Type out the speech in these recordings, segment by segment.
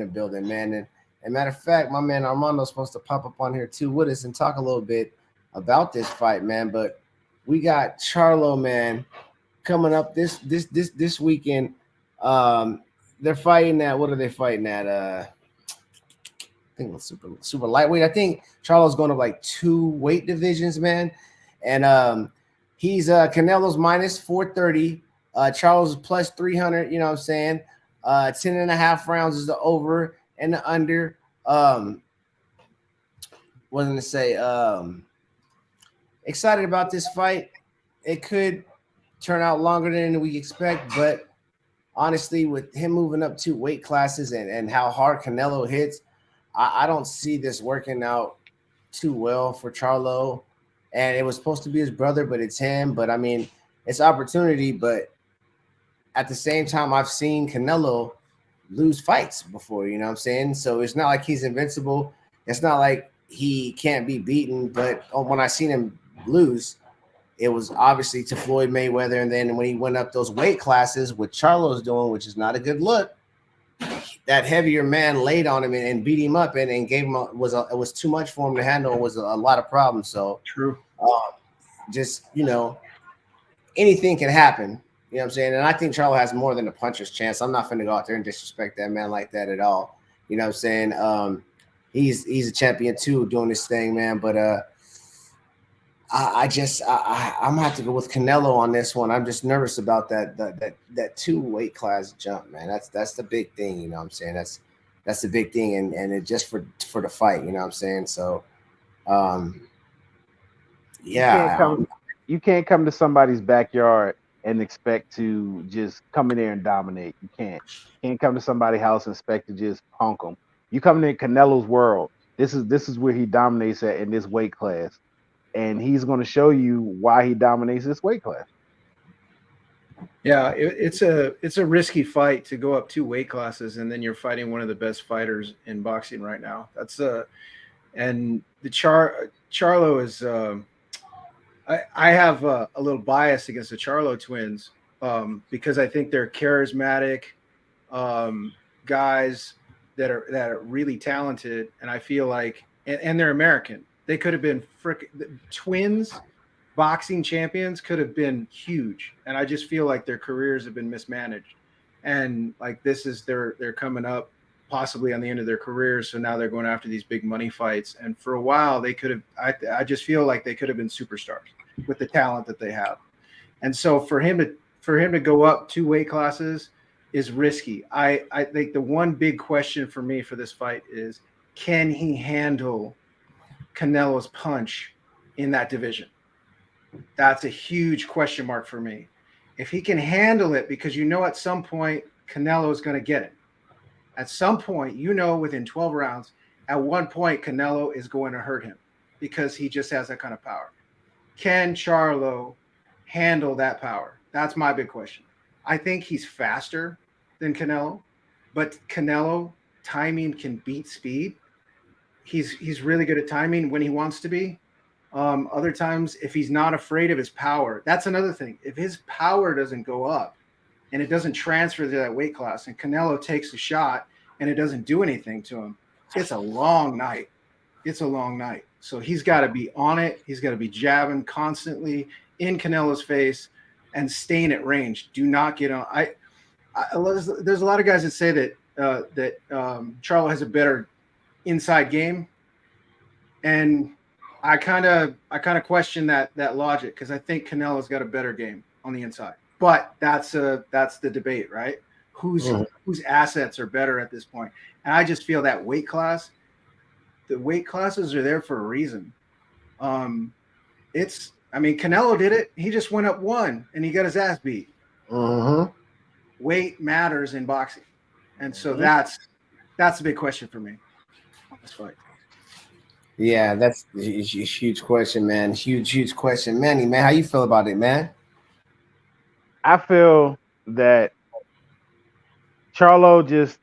in the building, man. And matter of fact, my man Armando's supposed to pop up on here too with us and talk a little bit about this fight, man. But we got Charlo, man, coming up this weekend. They're fighting at, what are they fighting at? I think it's super lightweight. I think Charlo's going up like 2 weight divisions, man. And he's Canelo's minus 430. Charles is plus 300, you know what I'm saying? 10 and a half rounds is the over and the under. What was I gonna say? Excited about this fight. It could turn out longer than we expect, but honestly, with him moving up 2 weight classes and how hard Canelo hits, I don't see this working out too well for Charlo. And it was supposed to be his brother, but it's him. But I mean, it's opportunity. But at the same time, I've seen Canelo lose fights before, you know what I'm saying? So it's not like he's invincible. It's not like he can't be beaten. But when I seen him lose, it was obviously to Floyd Mayweather. And then when he went up those weight classes, what Charlo's doing, which is not a good look, that heavier man laid on him and beat him up and gave him it was too much for him to handle. It was a lot of problems. So true. Just, you know, anything can happen. You know what I'm saying? And I think Charlo has more than a puncher's chance. I'm not finna go out there and disrespect that man like that at all. You know what I'm saying? He's a champion too, doing this thing, man. But I'm gonna have to go with Canelo on this one. I'm just nervous about that 2 weight class jump, man. That's the big thing, you know what I'm saying? That's the big thing, and it just for the fight, you know what I'm saying? So yeah. You can't come to somebody's backyard and expect to just come in there and dominate. You can't come to somebody's house and expect to just punk them. You come in Canelo's world. This is where he dominates at in this weight class. And he's going to show you why he dominates this weight class. Yeah, it's a risky fight to go up 2 weight classes, and then you're fighting one of the best fighters in boxing right now. And the Charlo is. I have a little bias against the Charlo twins because I think they're charismatic guys that are really talented, and I feel like and they're American. They could have been twins, boxing champions could have been huge. And I just feel like their careers have been mismanaged. And like they're coming up possibly on the end of their careers. So now they're going after these big money fights. And for a while they could have, I just feel like they could have been superstars with the talent that they have. And so for him to go up 2 weight classes is risky. I think the one big question for me for this fight is, can he handle Canelo's punch in that division? That's a huge question mark for me. If he can handle it, because at some point Canelo is going to get it. At some point, within 12 rounds, at one point Canelo is going to hurt him because he just has that kind of power. Can Charlo handle that power? That's my big question. I think he's faster than Canelo, but Canelo timing can beat speed. He's really good at timing when he wants to be. Other times, if he's not afraid of his power, that's another thing. If his power doesn't go up and it doesn't transfer to that weight class and Canelo takes a shot and it doesn't do anything to him, it's a long night. It's a long night. So he's got to be on it. He's got to be jabbing constantly in Canelo's face and staying at range. Do not get on. There's a lot of guys that say that Charlo has a better inside game, and I kind of question that logic, because I think Canelo's got a better game on the inside. But that's the debate, right? Whose assets are better at this point? And I just feel that the weight classes are there for a reason. Canelo did it. He just went up 1 and he got his ass beat. Weight matters in boxing, and so that's the big question for me on this fight. Yeah, that's a huge question, man. Huge question. Mannie, man, how you feel about it, man? I feel that Charlo just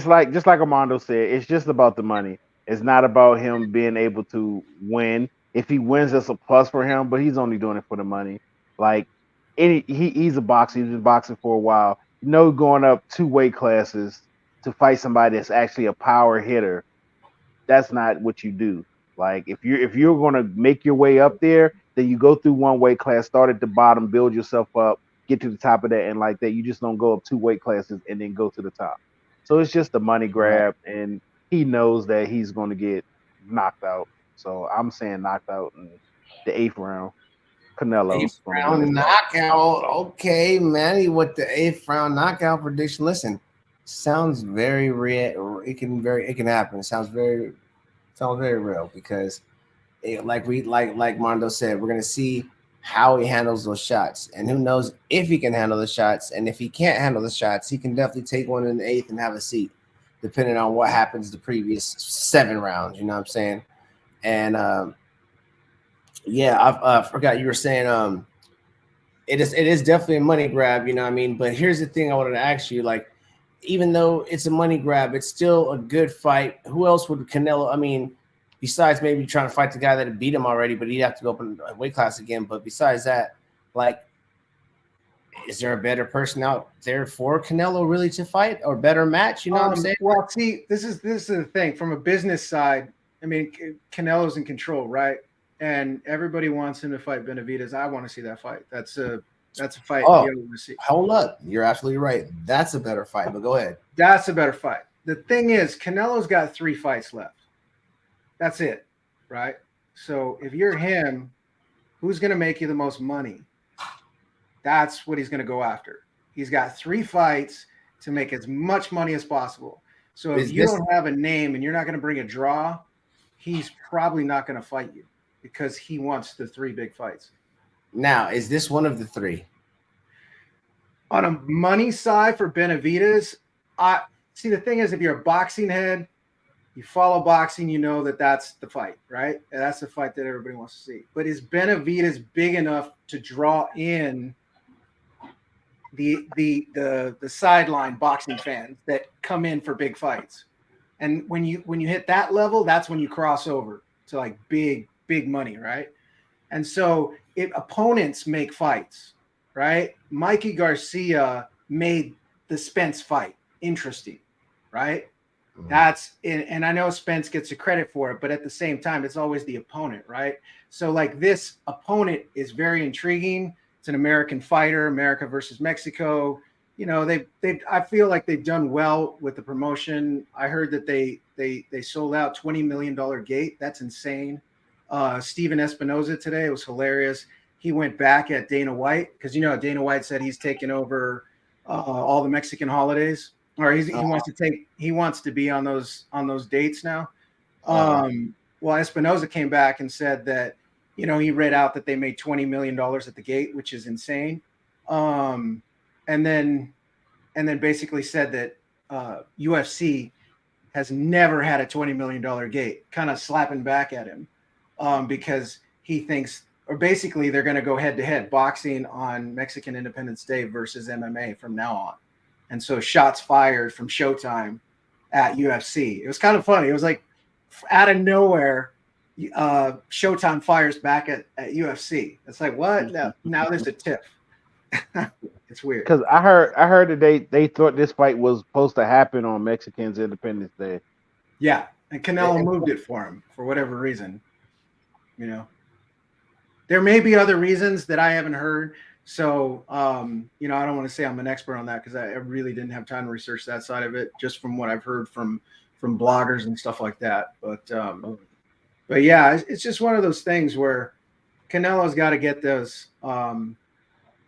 like Armando said, it's just about the money. It's not about him being able to win. If he wins, that's a plus for him, but he's only doing it for the money. Like he's a boxer. He's been boxing for a while. Going up 2 weight classes to fight somebody that's actually a power hitter. That's not what you do. Like if you're gonna make your way up there, then you go through one weight class, start at the bottom, build yourself up, get to the top of that, and like that, you just don't go up 2 weight classes and then go to the top. So it's just a money Right. grab, and he knows that he's gonna get knocked out. So I'm saying knocked out in the 8th round. Canelo's Eighth gonna win this round fight. knockout. Okay, Manny, with the 8th round knockout prediction. Listen, sounds very real. It can happen. It sounds very real because like Mondo said, we're gonna see how he handles those shots, and who knows if he can handle the shots. And if he can't handle the shots, he can definitely take one in the 8th and have a seat, depending on what happens the previous 7 rounds. You know what I'm saying? And yeah, I forgot you were saying it is definitely a money grab, you know what I mean? But here's the thing I wanted to ask you, like, even though it's a money grab, it's still a good fight. Who else would Canelo? I mean, besides maybe trying to fight the guy that had beat him already, but he'd have to go up in a weight class again. But besides that, like, is there a better person out there for Canelo really to fight or better match? You know what I'm saying? Well, see, this is the thing from a business side. I mean, Canelo's in control, right? And everybody wants him to fight Benavidez. I want to see that fight. That's a fight Oh, you want to see. hold up. You're absolutely right. That's a better fight, but go ahead. That's a better fight. The thing is, Canelo's got 3 fights left. That's it, right? So if you're him, who's going to make you the most money? That's what he's going to go after. He's got 3 fights to make as much money as possible. So if you don't have a name and you're not going to bring a draw, he's probably not going to fight you because he wants the 3 big fights. Now, is this one of the 3? On a money side for Benavidez, I see the thing is if you're a boxing head, you follow boxing, you know that's the fight, right? And that's the fight that everybody wants to see. But is Benavidez big enough to draw in the sideline boxing fans that come in for big fights? And when you hit that level, that's when you cross over to like big money, right? And so opponents make fights, right? Mikey Garcia made the Spence fight interesting, right? That's and I know Spence gets the credit for it, but at the same time, it's always the opponent, right? So like this opponent is very intriguing. It's an American fighter, America versus Mexico. You know, I feel like they've done well with the promotion. I heard that they sold out $20 million gate. That's insane. Steven Espinoza today, it was hilarious. He went back at Dana White because Dana White said he's taken over all the Mexican holidays, or he wants to be on those dates now. Well, Espinoza came back and said that he read out that they made $20 million at the gate, which is insane. And then basically said that UFC has never had a $20 million gate, kind of slapping back at him because he thinks, or basically they're going to go head to head boxing on Mexican Independence Day versus MMA from now on. And so shots fired from Showtime at UFC. It was kind of funny. It was like out of nowhere, Showtime fires back at UFC. It's like, what? Now there's a tiff. It's weird. Because I heard that they thought this fight was supposed to happen on Mexican's Independence Day. Yeah, and Canelo moved it for him for whatever reason. There may be other reasons that I haven't heard. So, I don't want to say I'm an expert on that because I really didn't have time to research that side of it, just from what I've heard from bloggers and stuff like that. But yeah, it's just one of those things where Canelo's got to get those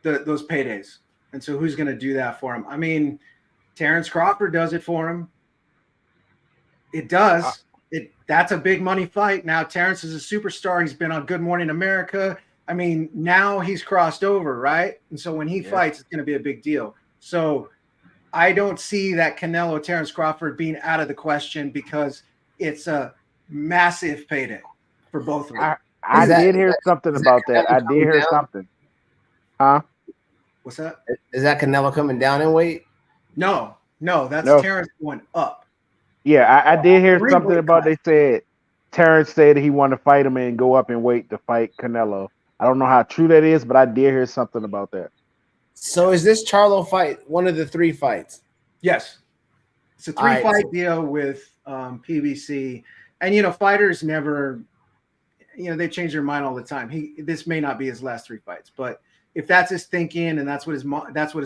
paydays. And so who's going to do that for him? I mean, Terrence Crawford does it for him. It does. That's a big money fight. Now Terrence is a superstar. He's been on Good Morning America. I mean, now he's crossed over, right? And so when he fights, it's going to be a big deal. So I don't see that Canelo Terrence Crawford being out of the question because it's a massive payday for both of them. I did hear something about that. I did hear something. Huh? What's that? Is that Canelo coming down in weight? No, that's Terrence going up. Yeah, I did hear something about they said Terrence said he wanted to fight him and go up in weight to fight Canelo. I don't know how true that is, but I did hear something about that. So is this Charlo fight one of the 3 fights? Yes. It's a 3-fight deal with PBC, and fighters never, they change their mind all the time. This may not be his last 3 fights, but if that's his thinking and that's what his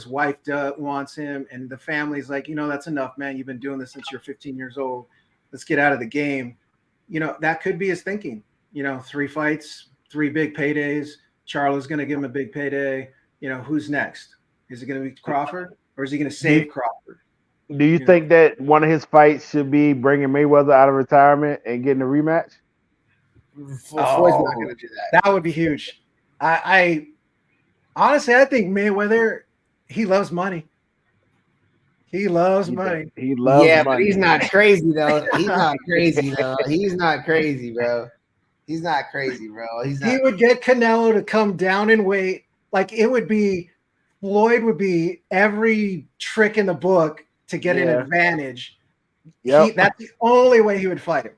wife wants him, and the family's like, that's enough, man. You've been doing this since you're 15 years old. Let's get out of the game. That could be his thinking. 3 fights, 3 big paydays. Charlo's going to give him a big payday. Who's next? Is it going to be Crawford, or is he going to save Crawford? Do you think that one of his fights should be bringing Mayweather out of retirement and getting a rematch? Floyd's not going to do that. That would be huge. I honestly, I think Mayweather, he loves money. He loves money. He loves money. But he's not crazy though. He's not crazy though. He's not crazy, bro. He's not crazy, bro. He would get Canelo to come down in weight. Like Floyd would be every trick in the book to get an advantage. Yep. That's the only way he would fight him.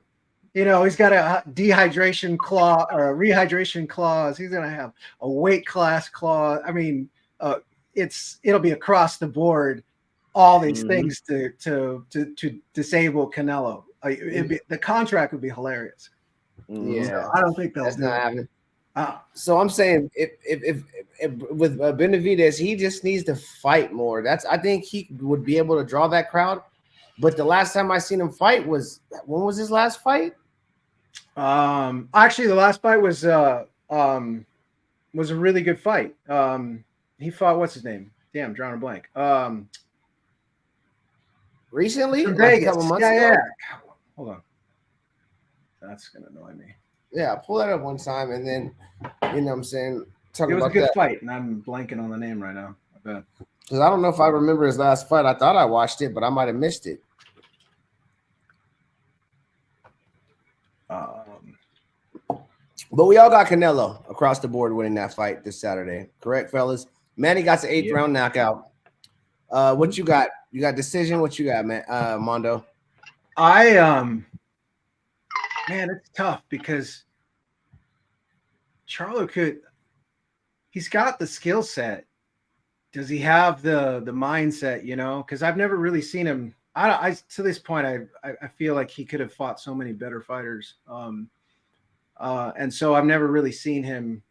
He's got a dehydration clause or a rehydration clause. He's gonna have a weight class clause. I mean, it'll be across the board. All these things to disable Canelo. The contract would be hilarious. Yeah, so I don't think that's not happening. So I'm saying if with Benavidez, he just needs to fight more. I think he would be able to draw that crowd. But the last time I seen him fight when was his last fight? Actually, the last fight was a really good fight. He fought, what's his name? Damn, drawing a blank. Recently, Vegas. A couple months ago. Hold on, that's gonna annoy me. Yeah, pull that up one time, and then what I'm saying. It was a good fight, and I'm blanking on the name right now. I bet. Because I don't know if I remember his last fight. I thought I watched it, but I might have missed it. But we all got Canelo across the board winning that fight this Saturday. Correct, fellas? Mannie got the 8th round knockout. What you got? You got decision? What you got, man? Mondo? Man, it's tough because Charlo he's got the skill set. Does he have the mindset, because I've never really seen him. I to this point, I feel like he could have fought so many better fighters. And so I've never really seen him.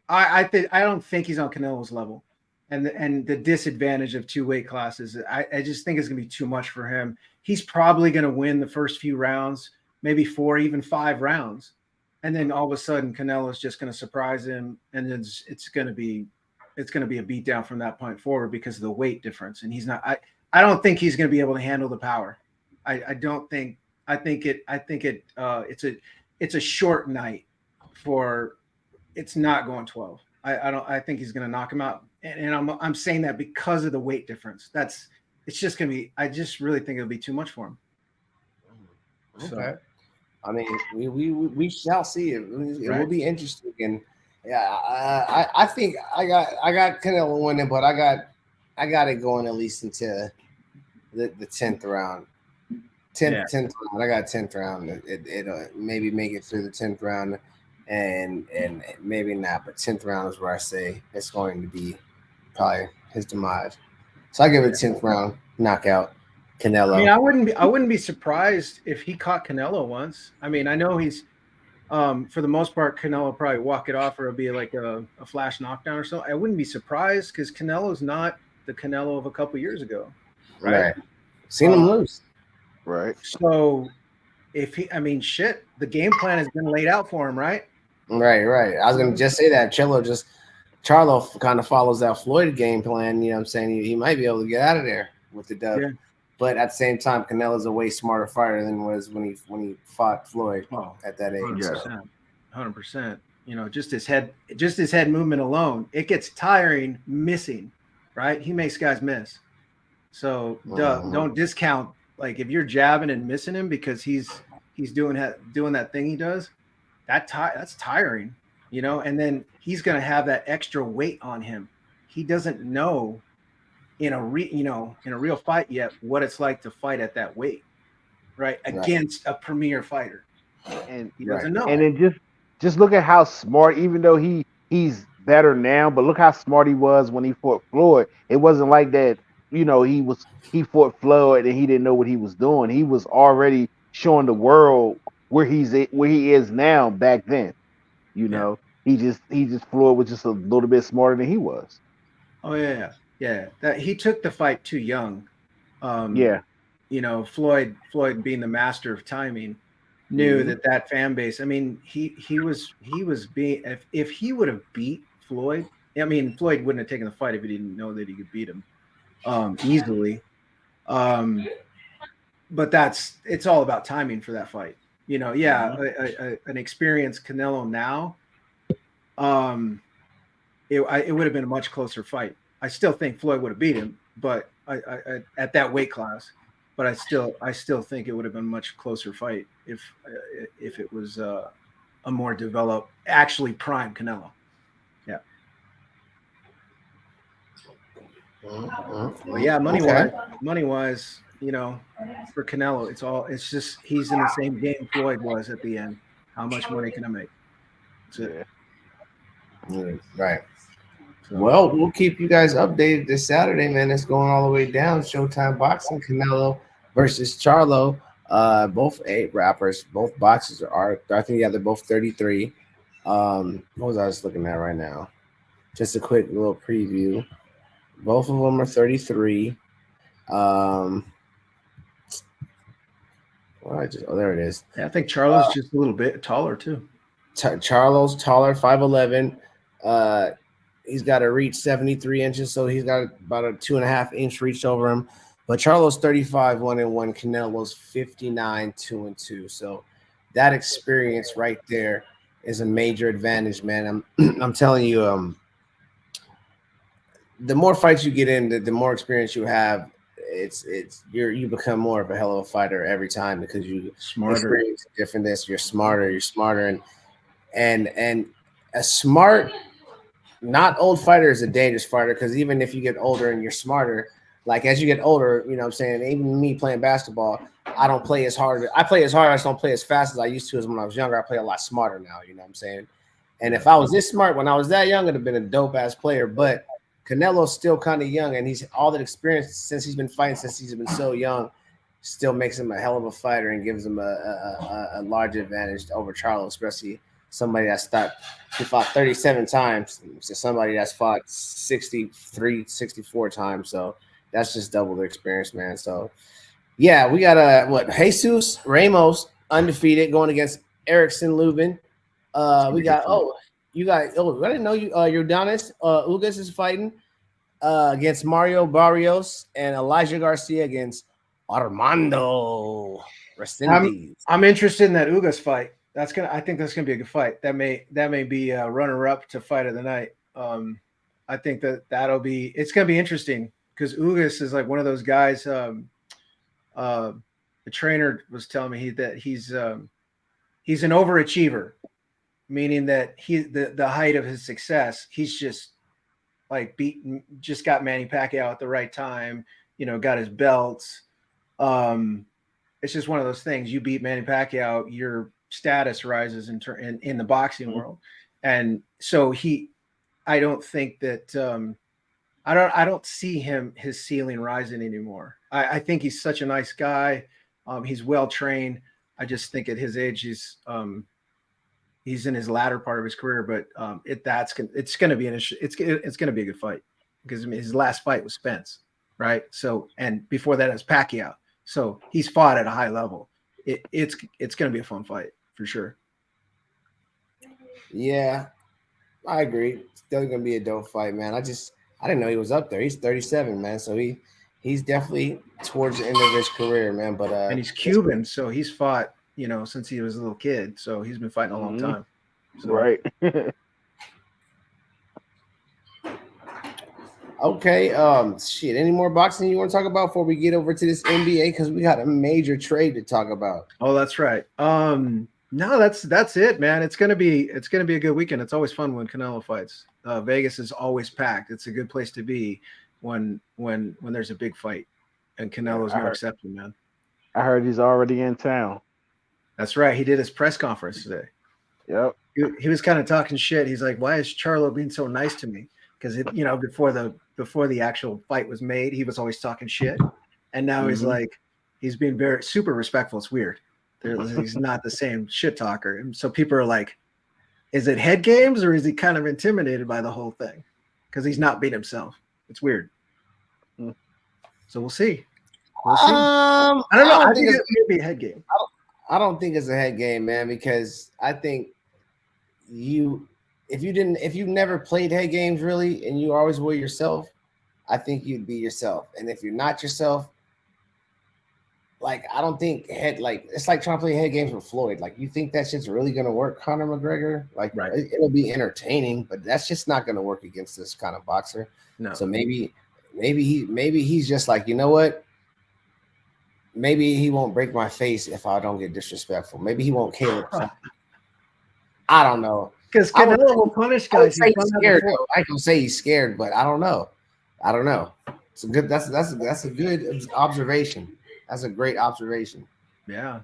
I don't think he's on Canelo's level. And the disadvantage of 2 weight classes, I just think it's going to be too much for him. He's probably going to win the first few rounds, maybe 4, even 5 rounds. And then all of a sudden Canelo's just going to surprise him. And then it's going to be a beatdown from that point forward because of the weight difference. And he's not, I don't think he's going to be able to handle the power. I think it's a short night it's not going 12. I think he's going to knock him out. And I'm saying that because of the weight difference. It's just going to be, I just really think it'll be too much for him. Okay. So, I mean, we shall see it. It will be interesting. And yeah, I think I got Canelo winning, but I got it going at least into the 10th round. 10th round. I got 10th round. It'll maybe make it through the 10th round, and maybe not. But 10th round is where I say it's going to be probably his demise. So I give it 10th round knockout. Canelo. I mean, I wouldn't be surprised if he caught Canelo once. I mean, I know he's for the most part, Canelo will probably walk it off, or it'll be like a flash knockdown or so. I wouldn't be surprised because Canelo's not the Canelo of a couple years ago, right? Seen him lose. Right. So the game plan has been laid out for him, right? Right. I was gonna just say that Charlo kind of follows that Floyd game plan. You know what I'm saying? He might be able to get out of there with the dub. Yeah. But at the same time, Canelo's a way smarter fighter than was when he fought Floyd at that age. 100%. Just his head movement alone, it gets tiring missing, right? He makes guys miss. So don't discount, like, if you're jabbing and missing him because he's doing that thing he does, that's tiring, and then he's going to have that extra weight on him. He doesn't know in a real fight yet what it's like to fight at that weight, right? Against a premier fighter. And he doesn't know. And then just look at how smart, even though he's better now, but look how smart he was when he fought Floyd. It wasn't like that, he fought Floyd and he didn't know what he was doing. He was already showing the world where he is now back then. Yeah. He just Floyd was just a little bit smarter than he was. Oh yeah. That he took the fight too young. Um, Yeah. Floyd being the master of timing knew Mhm. that fan base. I mean, he was being if he would have beat Floyd, I mean, Floyd wouldn't have taken the fight if he didn't know that he could beat him easily. Um, but it's all about timing for that fight. Mhm. An experienced Canelo now, um, it would have been a much closer fight. I still think Floyd would have beat him, but at that weight class. But I still think it would have been a much closer fight if it was a more developed, actually prime Canelo. Yeah. But yeah, Okay. money wise, for Canelo, it's just he's in the same game Floyd was at the end. How much money can I make? That's it. Yeah. Right. So Well, we'll keep you guys updated this Saturday, man. It's going all the way down. Showtime Boxing, Canelo versus Charlo. Both eight rappers, both boxers are. I think they're both 33. What was I just looking at right now? Just a quick little preview. Both of them are 33. Um, there it is. yeah, I think Charlo's just a little bit taller too. Charlo's taller, 5'11". He's got to reach 73 inches, so he's got about a 2.5-inch reach over him. But Charlo's 35, 1-1. Canelo's 59, 2-2. So that experience right there is a major advantage, man. I'm telling you, the more fights you get in, the more experience you have. You become more of a hell of a fighter every time because you Smarter. experience differentness. You're smarter, and a smart, not old fighter is a dangerous fighter because even if you get older and you're smarter, like as you get older, you know what I'm saying? Even me playing basketball, I don't play as hard. I play as hard, I just don't play as fast as I used to as when I was younger. I play a lot smarter now, you know what I'm saying? And if I was this smart when I was that young, I'd have been a dope ass player. But Canelo's still kind of young, and he's all that experience since he's been fighting since he's been so young, still makes him a hell of a fighter and gives him a large advantage over Charlo, especially somebody that's fought 37 times to somebody that's fought 63, 64 times. So that's just double the experience, man. So yeah, we got Jesus Ramos undefeated going against Erickson Lubin. We got I didn't know Udonis Ugas is fighting against Mario Barrios and Elijah Garcia against Armando Resendiz. I'm interested in that Ugas fight. I think that's gonna be a good fight. That may be a runner up to fight of the night. I think it's gonna be interesting because Ugas is like one of those guys. The trainer was telling me that he's an overachiever, meaning that the height of his success, he's just like just got Manny Pacquiao at the right time, got his belts. It's just one of those things. You beat Manny Pacquiao, your status rises in the boxing world. And so I don't think that I don't see his ceiling rising anymore. I think he's such a nice guy. He's well trained. I just think at his age he's in his latter part of his career, but it's going to be it's going to be a good fight because his last fight was Spence, right? So, and before that it was Pacquiao. So he's fought at a high level. It's going to be a fun fight for sure. Yeah, I agree. Still going to be a dope fight, man. I didn't know he was up there. He's 37, man. So he's definitely towards the end of his career, man. But and he's Cuban, so he's fought, since he was a little kid. So he's been fighting a long time. So. Right. Okay. Shit. Any more boxing you want to talk about before we get over to this NBA? Because we got a major trade to talk about. Oh, that's right. No, that's it, man. It's gonna be a good weekend. It's always fun when Canelo fights. Vegas is always packed. It's a good place to be when there's a big fight, and Canelo's no exception, man. I heard he's already in town. That's right. He did his press conference today. Yep. He was kind of talking shit. He's like, "Why is Charlo being so nice to me?" Because before the before the actual fight was made, he was always talking shit, and now he's like, he's being very super respectful. It's weird. He's not the same shit talker, and so people are like, is it head games or is he kind of intimidated by the whole thing? Because he's not being himself. It's weird. So we'll see. I don't know. I think it's going to be a head game. I don't think it's a head game, man, because I think if you've never played head games really and you always were yourself, I think you'd be yourself. And if you're not yourself, like, I don't think it's like trying to play head games with Floyd. Like, you think that shit's really gonna work, Conor McGregor? Like, right. It'll be entertaining, but that's just not gonna work against this kind of boxer. No. So maybe he's just like, you know what? Maybe he won't break my face if I don't get disrespectful. Maybe he won't care. I don't know. Because Canelo will punish guys. He's scared. I can say he's scared, but I don't know. It's a good. That's a good observation. That's a great observation. Yeah.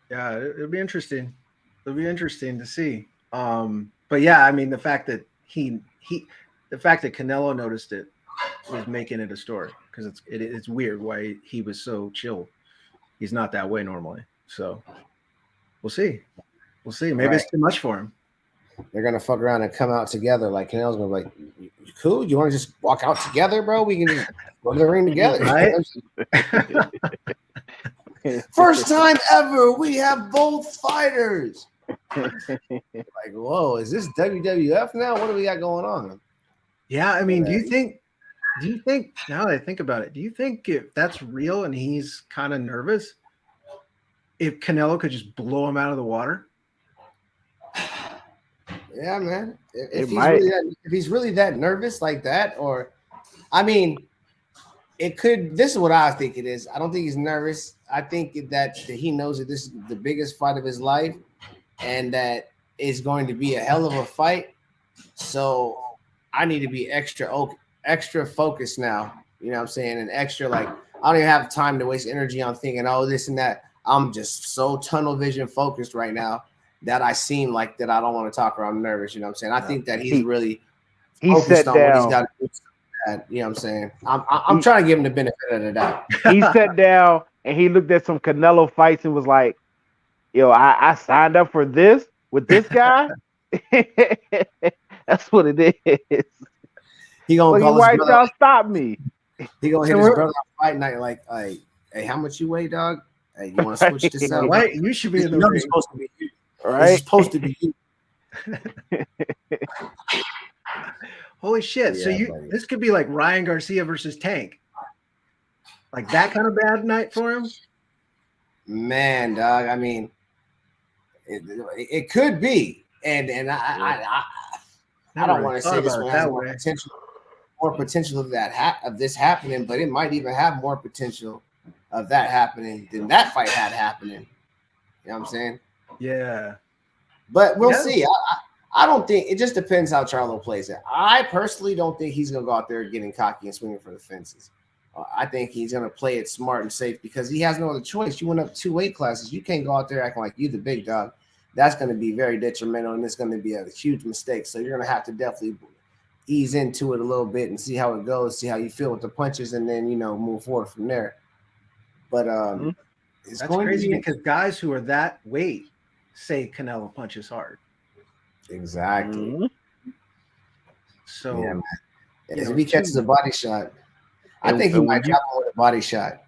It'll be interesting. It'll be interesting to see. But yeah, I mean, the fact that Canelo noticed it was making it a story, because it's weird why he was so chill. He's not that way normally. So we'll see. Maybe it's too much for him. They're gonna fuck around and come out together. Like, Canelo's gonna be like, "You cool? You want to just walk out together, bro? We can just go to the ring together." Right? First time ever, we have both fighters. Like, whoa, is this WWF now? What do we got going on? Yeah, I mean, do you think? Now that I think about it, do you think if that's real and he's kind of nervous, if Canelo could just blow him out of the water? Yeah, man. If he's really that nervous like that, or, I mean, it could. This is what I think it is. I don't think he's nervous. I think that he knows that this is the biggest fight of his life, and that it's going to be a hell of a fight. So I need to be extra focused now. You know what I'm saying? And extra, like, I don't even have time to waste energy on thinking, oh, this and that. I'm just so tunnel vision focused right now that I seem like that I don't want to talk or I'm nervous. You know what I'm saying? I think that he's really focused on what he's got to do. You know what I'm saying? I'm trying to give him the benefit of the doubt. He sat down and he looked at some Canelo fights and was like, yo, I signed up for this with this guy. That's what it is. He gonna call why y'all stop me? He gonna hit his brother on fight night like, hey, how much you weigh, dog? Hey, you want to switch this out? Right? You should be in the ring. It's supposed to be you. Right? It's supposed to be you. Holy shit! Yeah, so this could be like Ryan Garcia versus Tank, like that kind of bad night for him. Man, dog. I mean, it could be, and I don't want to say this one has more potential of this happening, but it might even have more potential of that happening than that fight had happening. You know what I'm saying? Yeah. But we'll see. I don't think, it just depends how Charlo plays it. I personally don't think he's going to go out there getting cocky and swinging for the fences. I think he's going to play it smart and safe because he has no other choice. You went up 2 weight classes. You can't go out there acting like you the big dog. That's going to be very detrimental, and it's going to be a huge mistake. So you're going to have to definitely ease into it a little bit and see how it goes, see how you feel with the punches, and then, move forward from there. But it's that's crazy because guys who are that weight say Canelo punches hard. Exactly. Mm-hmm. So yeah, man. If he catches a body shot, I think he might drop him with a body shot.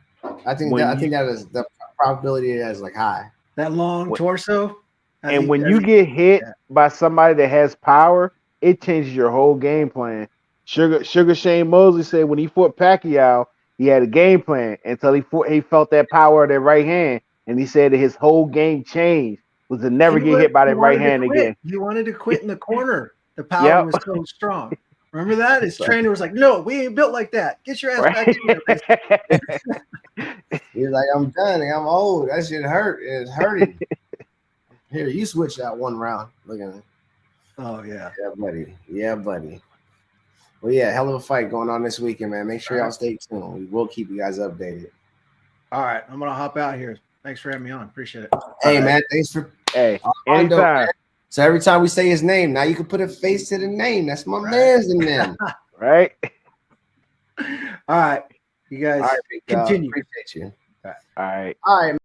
I think that is the probability is like high. That long torso. And when you get hit by somebody that has power, it changes your whole game plan. Sugar Shane Mosley said when he fought Pacquiao, he had a game plan until he felt that power of that right hand, and he said that his whole game changed was to never get hit by that right hand again. He wanted to quit in the corner. The power was so strong. Remember that? His trainer was like, "No, we ain't built like that. Get your ass back in there." He's like, "I'm done. I'm old. That shit hurt. It's hurting." Here, you switch that one round. Look at it. Oh yeah, yeah, buddy. Well, yeah, hell of a fight going on this weekend, man. Make sure y'all stay tuned. We will keep you guys updated. All right, I'm gonna hop out here. Thanks for having me on. Appreciate it. Hey, man, thanks for anytime. So every time we say his name, now you can put a face to the name. That's my man's in them. Right? All right, you All guys right, big dog. continue. Appreciate you. All right. All right.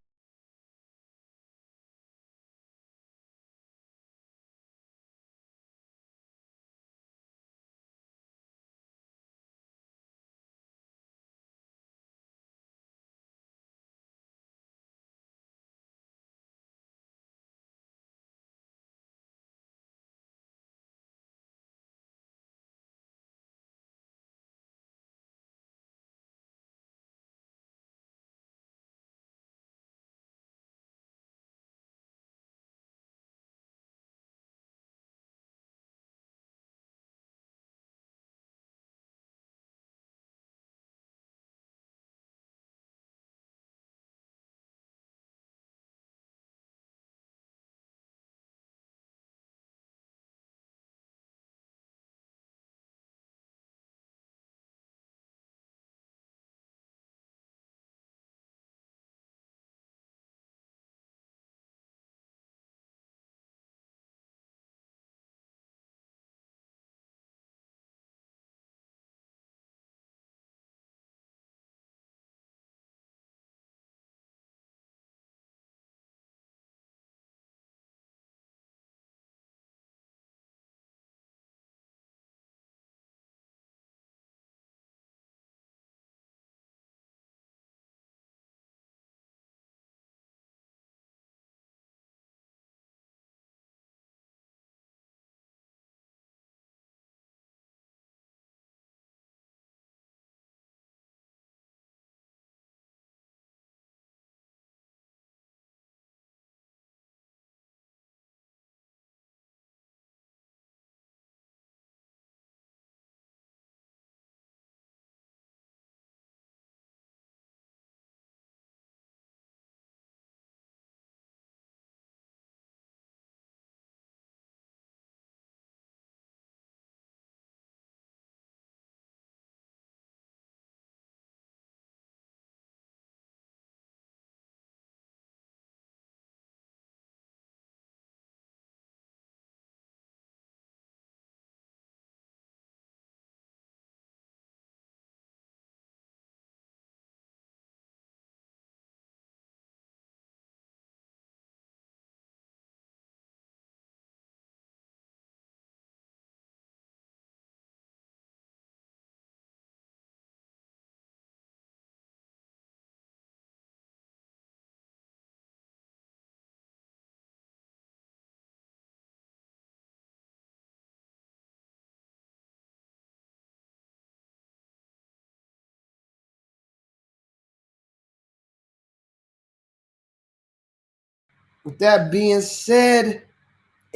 With that being said,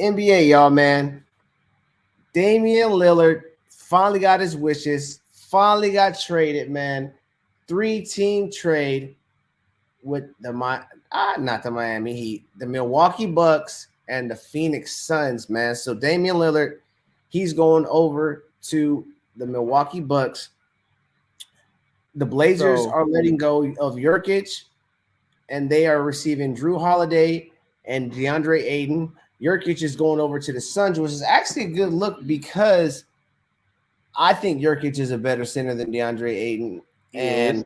NBA, y'all, man. Damian Lillard finally got his wishes, finally got traded, man. 3-team trade with not the Miami Heat, the Milwaukee Bucks and the Phoenix Suns, man. So Damian Lillard, he's going over to the Milwaukee Bucks. The Blazers are letting go of Jokic, and they are receiving Drew Holiday and DeAndre Ayton. Jokic is going over to the Suns, which is actually a good look because I think Jokic is a better center than DeAndre Ayton, and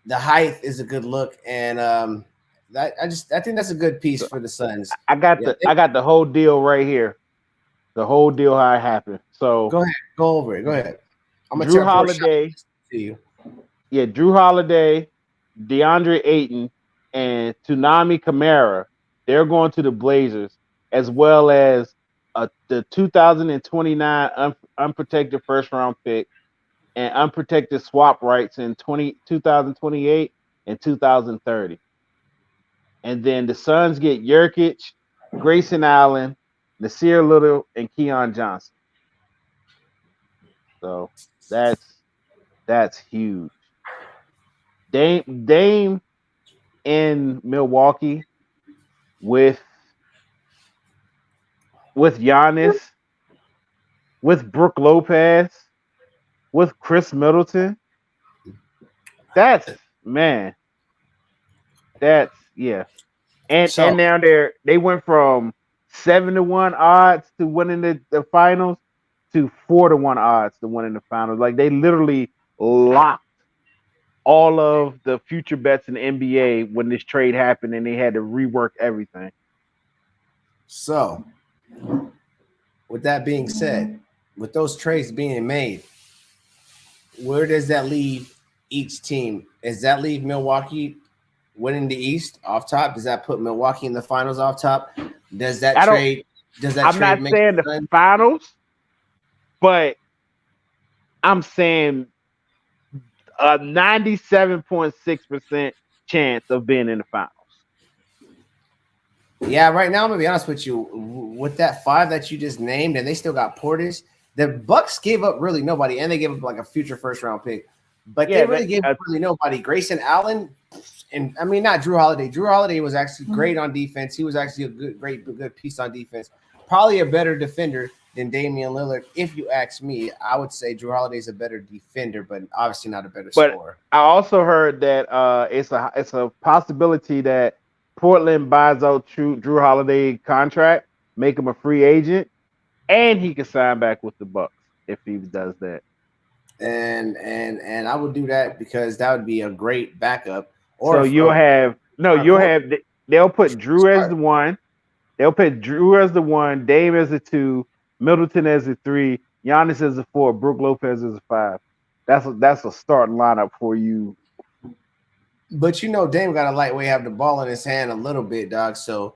the height is a good look. And I think that's a good piece for the Suns. I got the whole deal right here. The whole deal how it happened. So go ahead, go over it. Go ahead. I'm gonna Drew Holiday to you. Yeah, Drew Holiday, DeAndre Ayton, and Tsunami Kamara. They're going to the Blazers, as well as the 2029 unprotected first round pick and unprotected swap rights in 2028 and 2030. And then the Suns get Jurkic, Grayson Allen, Nasir Little, and Keon Johnson. So that's huge. Dame in Milwaukee with Giannis, with Brooke Lopez, with Chris Middleton. That's man. That's yeah. And now they went from 7-1 odds to winning the finals to 4-1 odds to winning the finals. Like they literally locked all of the future bets in the NBA when this trade happened, and they had to rework everything. So, with that being said, with those trades being made, where does that leave each team? Does that leave Milwaukee winning the East off top? Does that put Milwaukee in the finals off top? Does that I don't. trade? Does that I'm trade not make saying the sense? finals, but I'm saying a 97.6% chance of being in the finals. Yeah, right now I'm gonna be honest with you. With that 5 that you just named, and they still got Portis. The Bucks gave up really nobody, and they gave up like a future first round pick. But Yeah, they really gave up really nobody. Grayson Allen, and I mean not Drew Holiday. Drew Holiday was actually great on defense. He was actually a good piece on defense. Probably a better defender than Damian Lillard. If you ask me, I would say Drew Holiday's a better defender, but obviously not a better scorer. I also heard that it's a possibility that Portland buys out Drew Holiday contract, make him a free agent, and he can sign back with the Bucks if he does that. And I would do that because that would be a great backup. Or so you'll have they'll put Drew as the 1. They'll put Drew as the 1, Dame as the 2, Middleton as the 3, Giannis as the 4, Brook Lopez as the 5. That's a starting lineup for you. But you know, Dame got a lightweight, have the ball in his hand a little bit, dog. So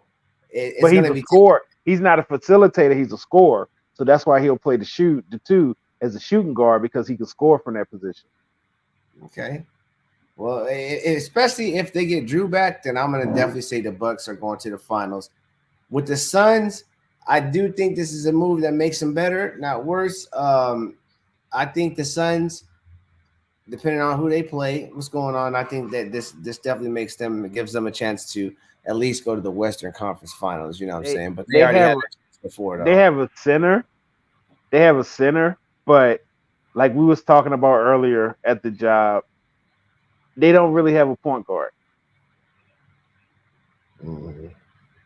it's but he's gonna a be scorer. He's not a facilitator. He's a scorer. So that's why he'll play the 2 as a shooting guard because he can score from that position. Okay. Well, especially if they get Drew back, then I'm gonna definitely say the Bucks are going to the finals. With the Suns, I do think this is a move that makes them better, not worse. I think the Suns, depending on who they play, what's going on, I think that this definitely gives them a chance to at least go to the Western Conference Finals. You know what I'm saying? But they already had that before. They have a center. They have a center, but like we was talking about earlier at the job, they don't really have a point guard. Mm-hmm.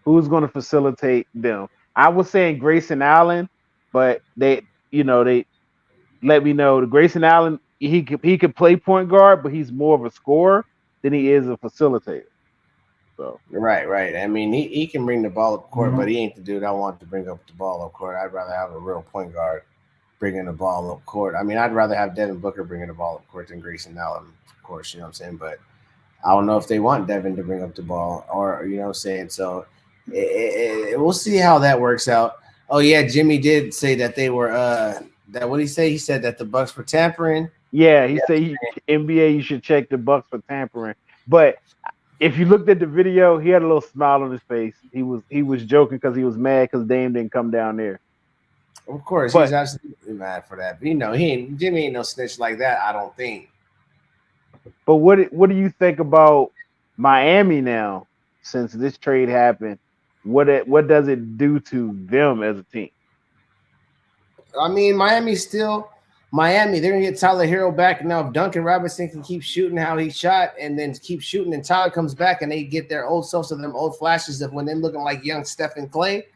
Who's going to facilitate them? I was saying Grayson Allen, but they let me know the Grayson Allen he could play point guard, but he's more of a scorer than he is a facilitator. So right. I mean, he can bring the ball up court, but he ain't the dude I want to bring up the ball up court. I'd rather have a real point guard bringing the ball up court. I mean, I'd rather have Devin Booker bringing the ball up court than Grayson Allen, of course. You know what I'm saying? But I don't know if they want Devin to bring up the ball, or you know what I'm saying. So we'll see how that works out. Oh yeah, Jimmy did say that they were that what did he say? He said that the Bucks were tampering. Yeah, he said NBA you should check the Bucks for tampering. But if you looked at the video, he had a little smile on his face. He was joking because he was mad because Dame didn't come down there. Of course, he's absolutely mad for that. But you know, Jimmy ain't no snitch like that, I don't think. But what do you think about Miami now since this trade happened? What does it do to them as a team? I mean, Miami. They're gonna get Tyler Hero back now. If Duncan Robinson can keep shooting how he shot, and then keep shooting, and Tyler comes back, and they get their old selves of them old flashes of when they're looking like young Stephen Clay.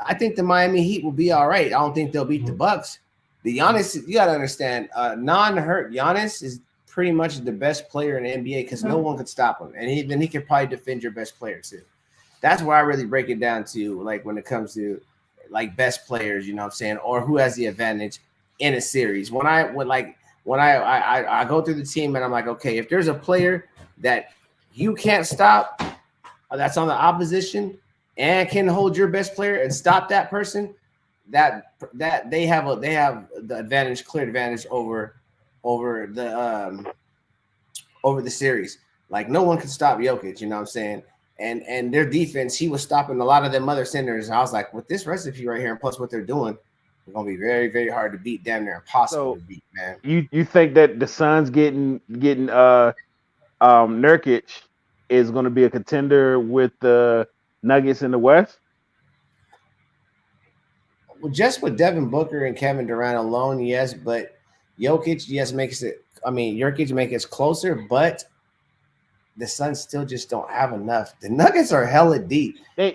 I think the Miami Heat will be all right. I don't think they'll beat the Bucks. The Giannis, you gotta understand, non-hurt Giannis is pretty much the best player in the NBA because no one could stop him, and then he could probably defend your best player too. That's where I really break it down to, like when it comes to like best players, you know what I'm saying, or who has the advantage in a series. When I go through the team and I'm like, okay, if there's a player that you can't stop, that's on the opposition and can hold your best player and stop that person, that they have the clear advantage over the series. Like no one can stop Jokic, you know what I'm saying? And their defense, he was stopping a lot of them other centers. And I was like, with this recipe right here, and plus what they're doing, it's gonna be very, very hard to beat. Damn near impossible to beat, man. You think that the Suns getting Nurkic is gonna be a contender with the Nuggets in the West? Well, just with Devin Booker and Kevin Durant alone, yes, but Jokic, yes, Jokic makes it closer, but the Suns still just don't have enough. The Nuggets are hella deep. They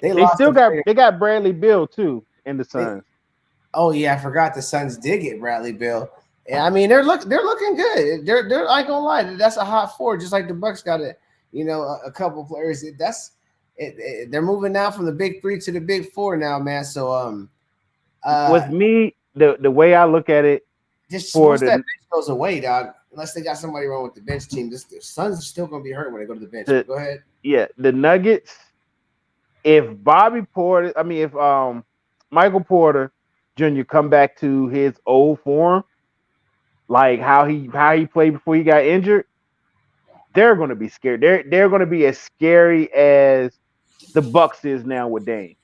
got Bradley Beal too in the Suns. Oh yeah, I forgot the Suns did get Bradley Beal. Yeah, I mean they're looking good. They're I ain't gonna lie, that's a hot four, just like the Bucks got a couple players. They're moving now from the big three to the big four now, man. So With me, the way I look at it just for once that the bench goes away, dog, unless they got somebody wrong with the bench team, the Suns are still gonna be hurt when they go to the bench. the But go ahead. yeah, the Nuggets, if Bobby Porter, I mean if Michael Porter Jr. come back to his old form, like how he played before he got injured, they're gonna be scared. They're gonna be as scary as the Bucks is now with Dame.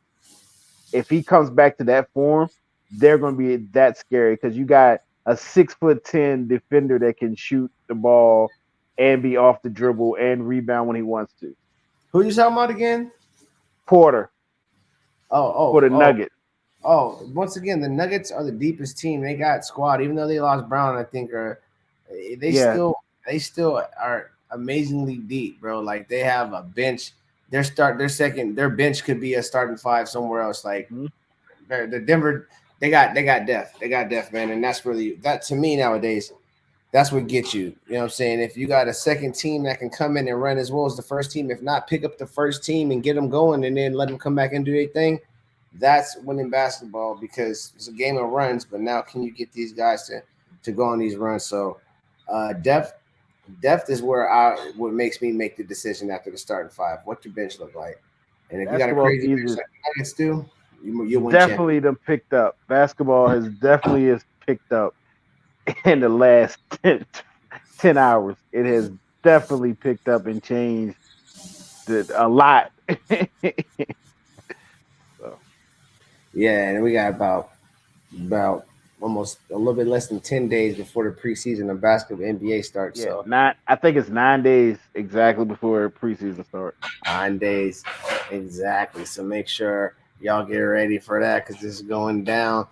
If he comes back to that form, they're going to be that scary because you got a 6'10" defender that can shoot the ball and be off the dribble and rebound when he wants to. Who you talking about again? Porter Oh, for oh, the oh, Nuggets. oh. Once again, the Nuggets are the deepest team. They got squad, even though they lost Brown. I think they Yeah, still they still are amazingly deep, bro. Like they have a bench. Their bench could be a starting five somewhere else. Like mhm. the Denver, they got depth. They got depth, man, and that's really that to me nowadays. That's what gets you. You know what I'm saying? If you got a second team that can come in and run as well as the first team, if not, pick up the first team and get them going and then let them come back and do their thing. That's winning basketball because it's a game of runs. But now, can you get these guys to go on these runs? So, depth is what makes me make the decision after the starting five. What your bench look like, and if you got a Basketball crazy bench season like the Nuggets do, you win champion. definitely done picked up. Basketball has definitely is picked up in the last 10 hours. It has definitely picked up and changed a lot. So, Yeah, and we got about almost a little bit less than 10 days before the preseason of basketball NBA starts. yeah, So I think it's 9 days exactly before preseason starts. 9 days exactly. So make sure y'all get ready for that because this is going down.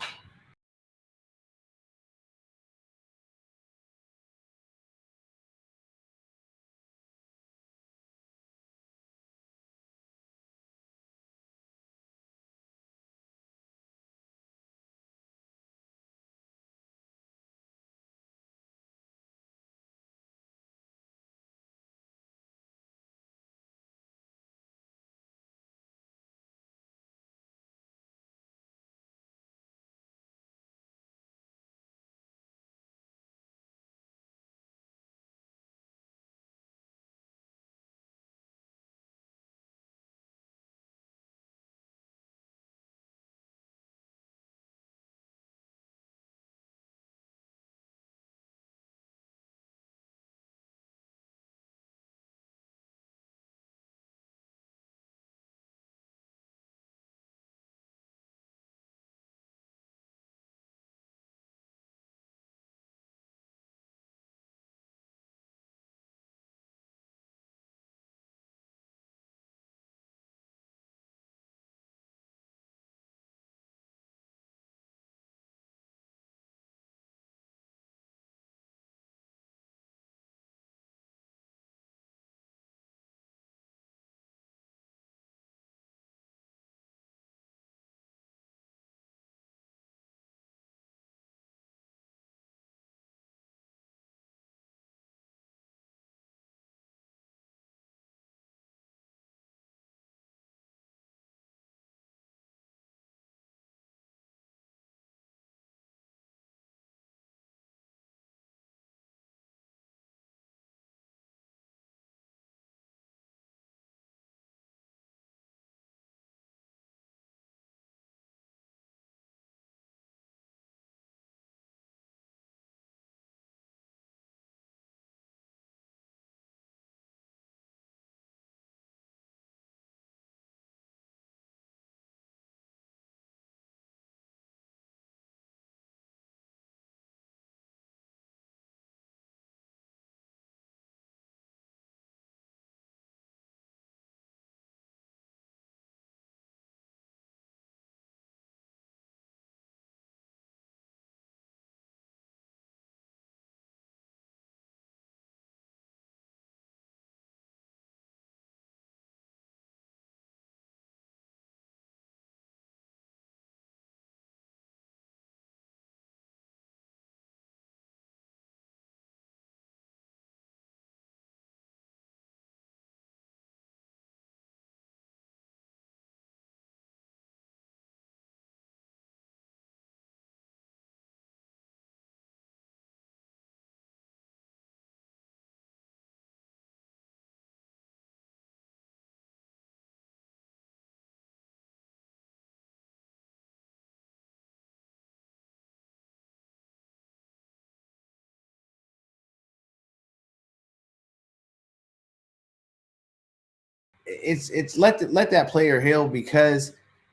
it's let that player heal, because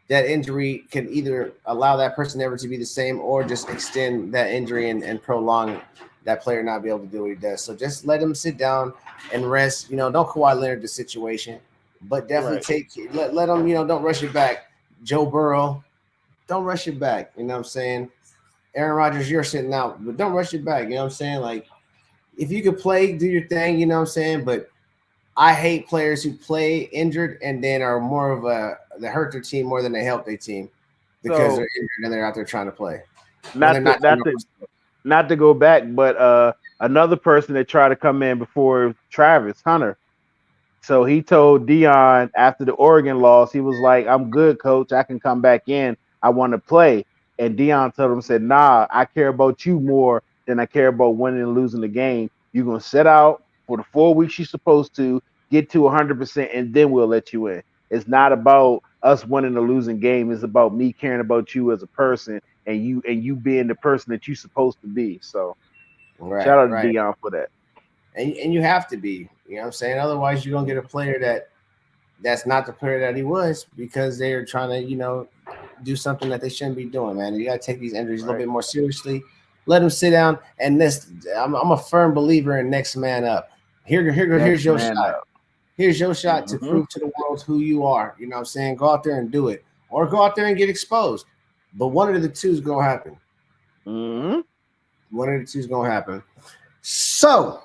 that injury can either allow that person never to be the same or just extend that injury and prolong that player not be able to do what he does. So just let him sit down and rest. Don't Kawhi Leonard the situation, but definitely let him, don't rush it back. Joe Burrow, don't rush it back. You know what I'm saying? Aaron Rodgers, you're sitting out, but don't rush it back. You know what I'm saying? Like, if you could play, do your thing, you know what I'm saying? But I hate players who play injured and then are more of they hurt their team more than they help their team because they're injured and they're out there trying to play. Not to go back, but another person that tried to come in before Travis Hunter. So he told Dion after the Oregon loss, he was like, "I'm good, coach. I can come back in. I want to play." And Dion told him, said, "Nah, I care about you more than I care about winning and losing the game. You're gonna sit out for the 4 weeks you're supposed to, get to 100%, and then we'll let you in. It's not about us winning or losing game. It's about me caring about you as a person and you being the person that you're supposed to be." So shout out to Dion for that. And you have to be, you know what I'm saying? Otherwise, you're gonna get a player that's not the player that he was, because they're trying to, do something that they shouldn't be doing, man. You gotta take these injuries a little bit more seriously. Let them sit down, and I'm a firm believer in next man up. Here's your shot. Here's your shot to prove to the world who you are. You know what I'm saying? Go out there and do it, or go out there and get exposed. But one of the two is gonna happen. One of the two is gonna happen. So